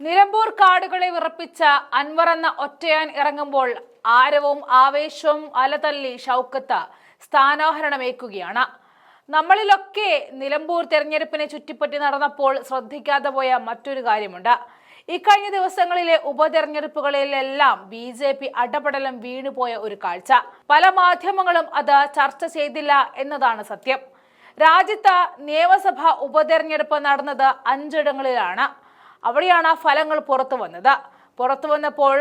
നിലമ്പൂർ കാടുകളെ വിറപ്പിച്ച അൻവർ എന്ന ഒറ്റയാൻ ഇറങ്ങുമ്പോൾ ആരവവും ആവേശവും അലതല്ലി ഷൗക്കത്ത് സ്ഥാനാരോഹണമേക്കുകയാണ്. നമ്മളിലൊക്കെ നിലമ്പൂർ തെരഞ്ഞെടുപ്പിനെ ചുറ്റിപ്പറ്റി നടന്നപ്പോൾ ശ്രദ്ധിക്കാതെ പോയ മറ്റൊരു കാര്യമുണ്ട്. ഇക്കഴിഞ്ഞ ദിവസങ്ങളിലെ ഉപതെരഞ്ഞെടുപ്പുകളിലെല്ലാം BJP അടപടലം വീണുപോയ ഒരു കാഴ്ച. പല മാധ്യമങ്ങളും അത് ചർച്ച ചെയ്തില്ല എന്നതാണ് സത്യം. രാജ്യത്ത് നിയമസഭാ ഉപതെരഞ്ഞെടുപ്പ് നടന്നത് 5 ഇടങ്ങളിലാണ്. അവിടെയാണ് ഫലങ്ങൾ പുറത്തു വന്നപ്പോൾ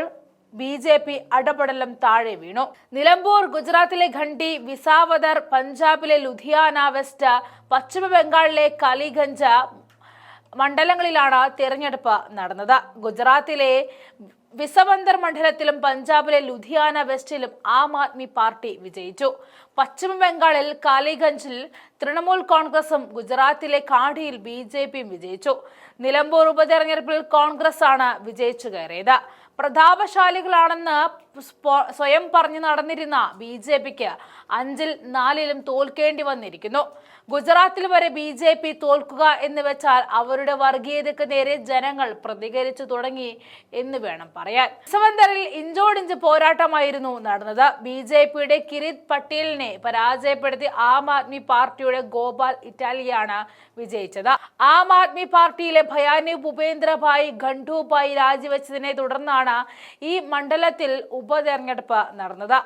BJP അടപടലം താഴെ വീണു. നിലമ്പൂർ, ഗുജറാത്തിലെ ഖണ്ഡി, വിസാവദർ, പഞ്ചാബിലെ ലുധിയാന വെസ്റ്റ്, പശ്ചിമ ബംഗാളിലെ കലിഗഞ്ച് മണ്ഡലങ്ങളിലാണ് തിരഞ്ഞെടുപ്പ് നടന്നത്. ഗുജറാത്തിലെ വിസവന്ദർ മണ്ഡലത്തിലും പഞ്ചാബിലെ ലുധിയാന വെസ്റ്റിലും ആം ആദ്മി പാർട്ടി വിജയിച്ചു. പശ്ചിമ ബംഗാളിൽ കാലിഗഞ്ചിൽ തൃണമൂൽ കോൺഗ്രസും ഗുജറാത്തിലെ കാഠിയിൽ BJPയും വിജയിച്ചു. നിലമ്പൂർ ഉപതെരഞ്ഞെടുപ്പിൽ കോൺഗ്രസ് ആണ് വിജയിച്ചു കയറിയത്. പ്രതാപശാലികളാണെന്ന് സ്വയം പറഞ്ഞു നടന്നിരുന്ന BJPക്ക് 5-ൽ 4-ലും തോൽക്കേണ്ടി വന്നിരിക്കുന്നു. ഗുജറാത്തിൽ വരെ BJP തോൽക്കുക എന്ന് വെച്ചാൽ അവരുടെ വർഗീയതയ്ക്ക് നേരെ ജനങ്ങൾ പ്രതികരിച്ചു തുടങ്ങി എന്ന് വേണം പറയാൻ. വിസവന്ദറിൽ ഇഞ്ചോടിഞ്ച് പോരാട്ടമായിരുന്നു നടന്നത്. BJPയുടെ കിരിത് പട്ടേലിനെ പരാജയപ്പെടുത്തി ആം ആദ്മി പാർട്ടിയുടെ ഗോപാൽ ഇറ്റാലിയാണ് വിജയിച്ചത്. ആം ആദ്മി പാർട്ടിയിലെ ഭയാനി ഭൂപേന്ദ്രഭായ് ഖണ്ഡുഭായ് രാജിവെച്ചതിനെ തുടർന്നാണ് ഈ മണ്ഡലത്തിൽ ഉപതെരഞ്ഞെടുപ്പ് നടന്നത്.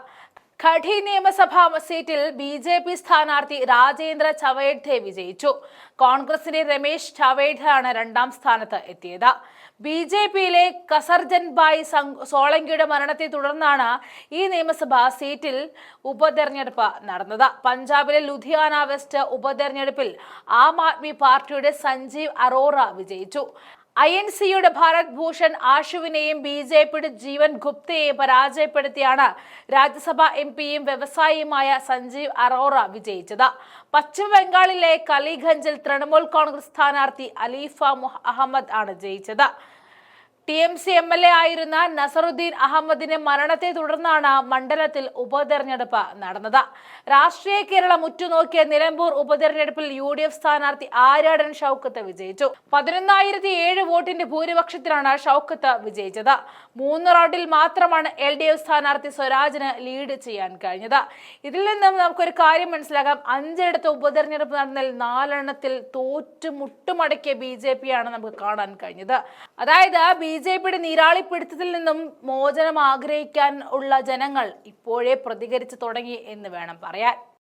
ഖഡി നിയമസഭാ സീറ്റിൽ BJP സ്ഥാനാർത്ഥി രാജേന്ദ്ര ചവേഡ്ധെ വിജയിച്ചു. കോൺഗ്രസിന്റെ രമേശ് ചവേഡ്ധയാണ് 2ാം സ്ഥാനത്ത് എത്തിയത്. BJPയിലെ കസർജൻഭായ് സോളങ്കിയുടെ മരണത്തെ തുടർന്നാണ് ഈ നിയമസഭാ സീറ്റിൽ ഉപതെരഞ്ഞെടുപ്പ് നടന്നത്. പഞ്ചാബിലെ ലുധിയാന വെസ്റ്റ് ഉപതെരഞ്ഞെടുപ്പിൽ ആം ആദ്മി പാർട്ടിയുടെ സഞ്ജീവ് അറോറ വിജയിച്ചു. INCയുടെ ഭാരത് ഭൂഷൺ ആശുവിനെയും BJPയുടെ ജീവൻ ഗുപ്തയെയും പരാജയപ്പെടുത്തിയാണ് രാജ്യസഭാ MPയും വ്യവസായിയുമായ സഞ്ജീവ് അറോറ വിജയിച്ചത്. പശ്ചിമ ബംഗാളിലെ കലിഗഞ്ചിൽ തൃണമൂൽ കോൺഗ്രസ് സ്ഥാനാർത്ഥി അലീഫ അഹമ്മദ് ആണ് ജയിച്ചത്. TMC MLA ആയിരുന്ന നസറുദ്ദീൻ അഹമ്മദിന്റെ മരണത്തെ തുടർന്നാണ് മണ്ഡലത്തിൽ ഉപതെരഞ്ഞെടുപ്പ് നടന്നത്. രാഷ്ട്രീയ കേരളം ഉറ്റുനോക്കിയ നിലമ്പൂർ ഉപതെരഞ്ഞെടുപ്പിൽ UDF സ്ഥാനാർത്ഥി ആര്യാടൻ ഷൗക്കത്ത് വിജയിച്ചു. 11,007 വോട്ടിന്റെ ഭൂരിപക്ഷത്തിലാണ് ഷൗക്കത്ത് വിജയിച്ചത്. 3 റൗണ്ടിൽ മാത്രമാണ് LDF സ്ഥാനാർത്ഥി സ്വരാജിന് ലീഡ് ചെയ്യാൻ കഴിഞ്ഞത്. ഇതിൽ നിന്നും നമുക്കൊരു കാര്യം മനസ്സിലാക്കാം. 5 ഉപതെരഞ്ഞെടുപ്പ് നടന്നതിൽ 4 തോറ്റു മുട്ടുമടക്കിയ BJPയാണ് നമുക്ക് കാണാൻ കഴിഞ്ഞത്. അതായത് BJPയുടെ നീരാളിപ്പിടുത്തത്തിൽ നിന്നും മോചനം ആഗ്രഹിക്കാൻ ഉള്ള ജനങ്ങൾ ഇപ്പോഴേ പ്രതികരിച്ചു തുടങ്ങി എന്ന് വേണം പറയാൻ.